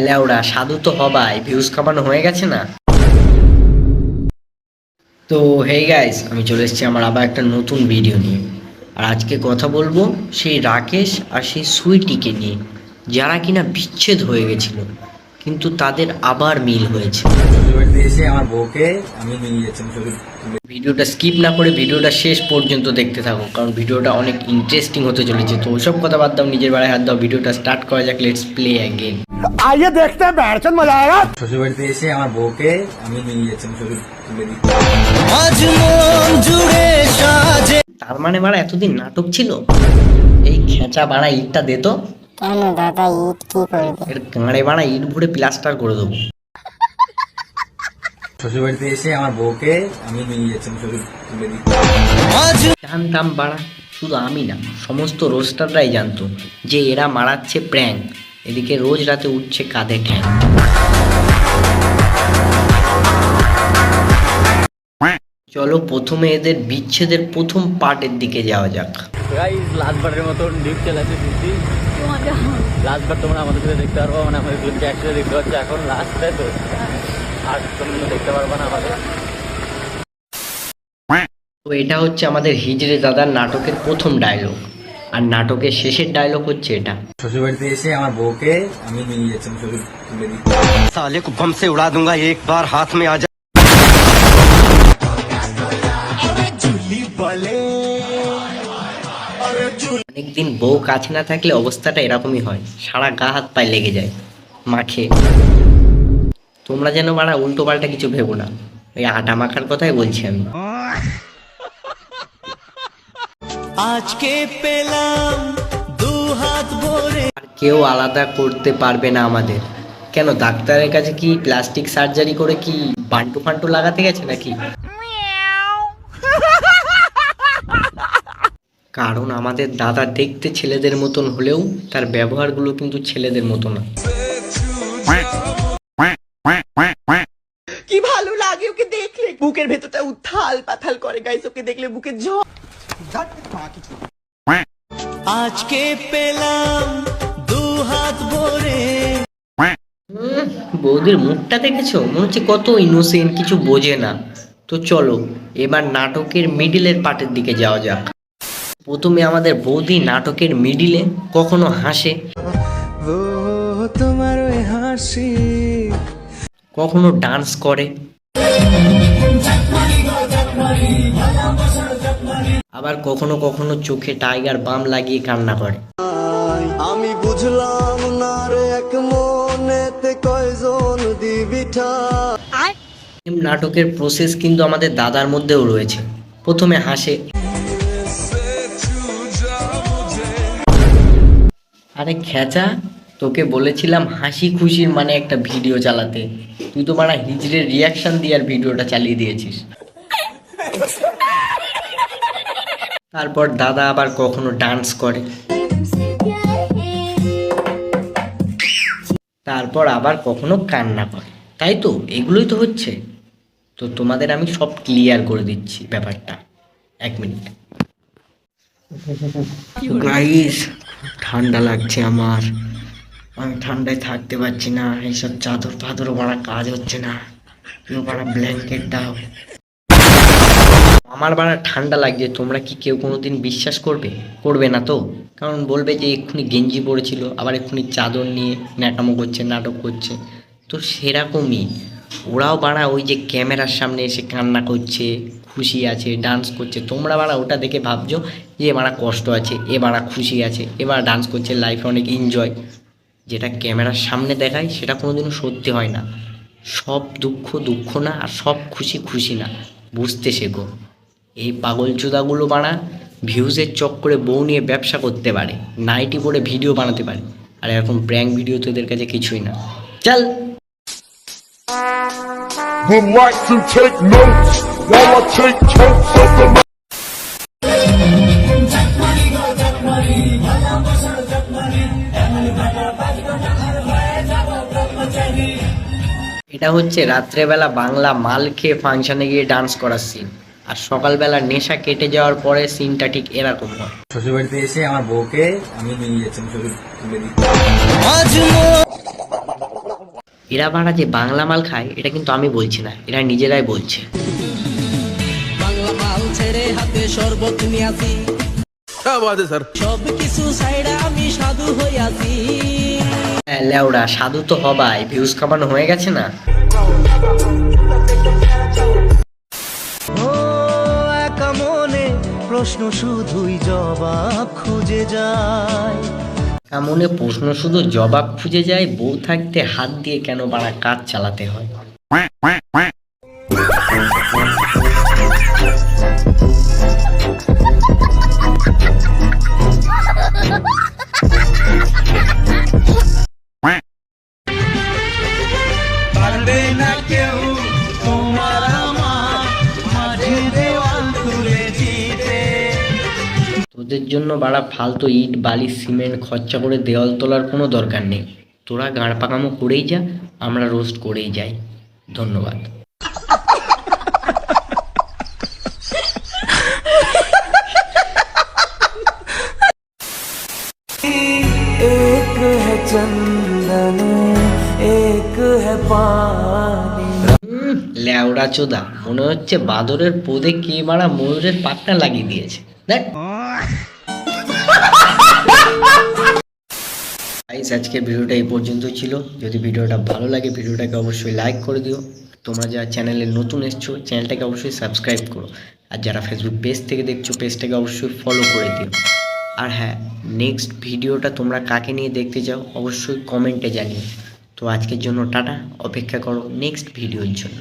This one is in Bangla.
লেওড়া সাধু তো হবাই, ভিউজ কামানো হয়ে গেছে না। তো হেই গাইস, আমি চলে এসেছি আমার আবার একটা নতুন ভিডিও নিয়ে। আর আজকে কথা বলবো সেই রাকেশ আর সেই সুইটিকে নিয়ে, যারা কিনা বিচ্ছেদ হয়ে গেছিল কিন্তু তাদের আবার মিল হয়েছে। ভিডিওটা স্কিপ না করে ভিডিওটা শেষ পর্যন্ত দেখতে থাকো, কারণ ভিডিওটা অনেক ইন্টারেস্টিং হতে চলেছে। তো ওসব কথা বাদ দাও, নিজের বেলায় হাত দাও, ভিডিওটা স্টার্ট করা যাক। Let's play again. आइए देखते हैं बैठचंद मजा आएगा। শ্বশুর বাড়িতে এসে আমার বউকে আমি নিয়ে যাচ্ছি ছবি তুলে দিতে। তার মানে বাড়া এতদিন নাটক ছিল। এই খেঁচা বাড়া ইটটা দে তো। কেন দাদা, ইট কি করবে? এর গাঁড়ে বাড়া ইট ভরে প্লাস্টার করে দেবো। শ্বশুর বাড়িতে এসে আমার বউকে আমি নিয়ে যাচ্ছি ছবি তুলে দিতে। জানতাম বাড়া, শুধু আমি না, সমস্ত রোস্টাররাই জানতো যে এরা মারাচ্ছে প্র্যাঙ্ক। এদিকে রোজ রাতে উঠছে কাঁধে ঠ্যাং। চলো প্রথমে এদের বিচ্ছেদের প্রথম পার্টের দিকে যাওয়া যাক। গাইস লাস্টবারের মতন ডিপ চালাচ্ছে দিদি। লাস্টবার তোমরা আমাদের সাথে দেখতে পারবো, মানে আমাদের দুজনকে একসাথে দেখতে পাচ্ছ এখন লাস্টে তো, আর তোমরা দেখতে পারবো না আমাদের। তো এটা হচ্ছে আমাদের হিজড়ে দাদার নাটকের প্রথম ডায়লগ, আর নাটকের শেষের ডায়লগ হচ্ছে এটা। শ্বশুর বাড়িতে এসে আমার বউকে আমি নিয়ে যাচ্ছি ছবি তুলে দিতে। साले को बम से उड़ा दूंगा एक बार हाथ में आ जा। অনেকদিন বউ কাছে না থাকলে অবস্থাটা এরকমই হয়, সারা গা হাত পায়ে লেগে যায় মাখে। তোমরা যেন বাড়া উল্টো পাল্টা কিছু ভেবো না, ওই আটা মাখার কথাই বলছি আমি। আজকে পেলাম দু হাত ভরে। আর কেউ আলাদা করতে পারবে না আমাদের। কেন ডাক্তারের কাছে কি প্লাস্টিক সার্জারি করে কি বান্টু ফান্টু লাগাতে গেছে নাকি? কারণ আমাদের দাদা দেখতে ছেলেদের মতন হলেও তার ব্যবহারগুলো কিন্তু ছেলেদের মতো না। কি ভালো লাগে ওকে দেখলে, বুকের ভেতরটা উথাল পাথাল করে গাইস, ওকে দেখলে বুকে ঝড়। আজকে পেলাম দু হাত ভরে। বৌদির মুখটা দেখেছো, মনে হচ্ছে কত ইনোসেন্ট, কিছু বোঝে না। তো চলো এবার নাটকের মিডিলের পার্টের দিকে যাওয়া যাক। প্রথমে আমাদের বৌদি নাটকের মিডিলে কখনো হাসে, তোমার ওই হাসি, কখনো ডান্স করে, আবার কখনো কখনো চোখে টাইগার বাম লাগিয়ে কান্না করে। আমি বুঝলাম না রে এক মনেতে কয়জন দিবি ঠাই। নাটকের প্রসেস কিন্তু আমাদের দাদার মধ্যেও রয়েছে। প্রথমে হাসে, আরে খেচা, তোকে বলেছিলাম হাসি খুশির মানে একটা ভিডিও চালাতে, তুই তো মারা হিজড়ের রিয়াকশন দিয়ে আর ভিডিওটা চালিয়ে দিয়েছিস। তারপর দাদা আবার কখনো ডান্স করে, তারপর আবার কখনো কান্না করে, তাই তো এগুলোই তো হচ্ছে। তো তোমাদের আমি সব ক্লিয়ার করে দিচ্ছি ব্যাপারটা, এক মিনিট। গাইস ঠান্ডা লাগছে আমার, আমি ঠান্ডায় থাকতে পারছি না। এইসব চাদর ফাদর বাড়া কাজ হচ্ছে না, কেউ বাড়া ব্ল্যাঙ্কেট দাও। আমার বাড়া ঠান্ডা লাগছে, তোমরা কি কেউ কোনোদিন বিশ্বাস করবে? করবে না তো, কারণ বলবে যে এক্ষুনি গেঞ্জি পরেছিল, আবার এক্ষুনি চাদর নিয়ে ন্যাকামো করছে, নাটক করছে। তো সেরকমই ওরাও বাড়া ওই যে ক্যামেরার সামনে এসে কান্না করছে, খুশি আছে, ডান্স করছে। তোমরা বাড়া ওটা দেখে ভাবছো যে এ বাড়া কষ্ট আছে, এ বাড়া খুশি আছে, এবার ডান্স করছে, লাইফে অনেক এনজয়। যেটা ক্যামেরার সামনে দেখায় সেটা কোনোদিনও সত্যি হয় না। সব দুঃখ দুঃখ না, আর সব খুশি খুশি না, বুঝতে শেখো। এই পাগল চোদাগুলো বাড়া ভিউজের চক্করে বউ নিয়ে ব্যবসা করতে পারে, নাইটি পরে ভিডিও বানাতে পারে, আর এরকম প্র্যাঙ্ক ভিডিও তো এদের কাছে কিছুই না। চল would like to take notes while I take totes of the এটা হচ্ছে রাত্রেবেলা বাংলা মাল খেয়ে ফাংশনে গিয়ে ডান্স করার সিন। আর সকালবেলা নেশা কেটে যাওয়ার পরে সিনটা ঠিক এরকম হয়। শ্বশুর বাড়িতে এসে আমার বউকে আমি নিয়ে যাচ্ছি ছবি তুলে দিচ্ছি। এরা বাড়া যে বাংলা মাল খায় এটা কিন্তু আমি বলছি না, এরা নিজেরাই বলছে। বাংলা মাল ছেড়ে হাতে শরবত নিয়াছি, সব কিছু সাইডা আমি সাধু হইয়াছি। হ্যাঁ লেওড়া, সাধু তো হবাই, ভিউজ কামানো হয়ে গেছে না। ও একা মনে প্রশ্ন শুধুই জবাব খুঁজে যায়। মনে প্রশ্ন শুধু জবাব খুঁজে যায়, বউ থাকতে হাত দিয়ে কেন বাড়া কাজ চালাতে হয়। তোদের জন্য বাড়া ফালতু ইট বালি সিমেন্ট খরচা করে দেওয়াল তোলার কোনো দরকার নেই। তোরা গাঁড় পাকামো করেই যা, আমরা রোস্ট করেই যাই। ধন্যবাদ। एक है चंदन एक है पानी। ল্যাওড়া চোদা, মনে হচ্ছে বাদরের পোদে কে মারা ময়ূরের পাটনা লাগিয়ে দিয়েছে। দেখ গাইস, আজকের ভিডিওটা এই পর্যন্ত ছিল। যদি ভিডিওটা ভালো লাগে ভিডিওটাকে অবশ্যই লাইক করে দিও। তোমরা যারা চ্যানেলে নতুন এসছো চ্যানেলটাকে অবশ্যই সাবস্ক্রাইব করো, আর যারা ফেসবুক পেজ থেকে দেখছো পেজটাকে অবশ্যই ফলো করে দিও। আর হ্যাঁ, নেক্সট ভিডিওটা তোমরা কাকে নিয়ে দেখতে চাও অবশ্যই কমেন্টে জানিও। তো আজকের জন্য টাটা, অপেক্ষা করো নেক্সট ভিডিওর জন্য।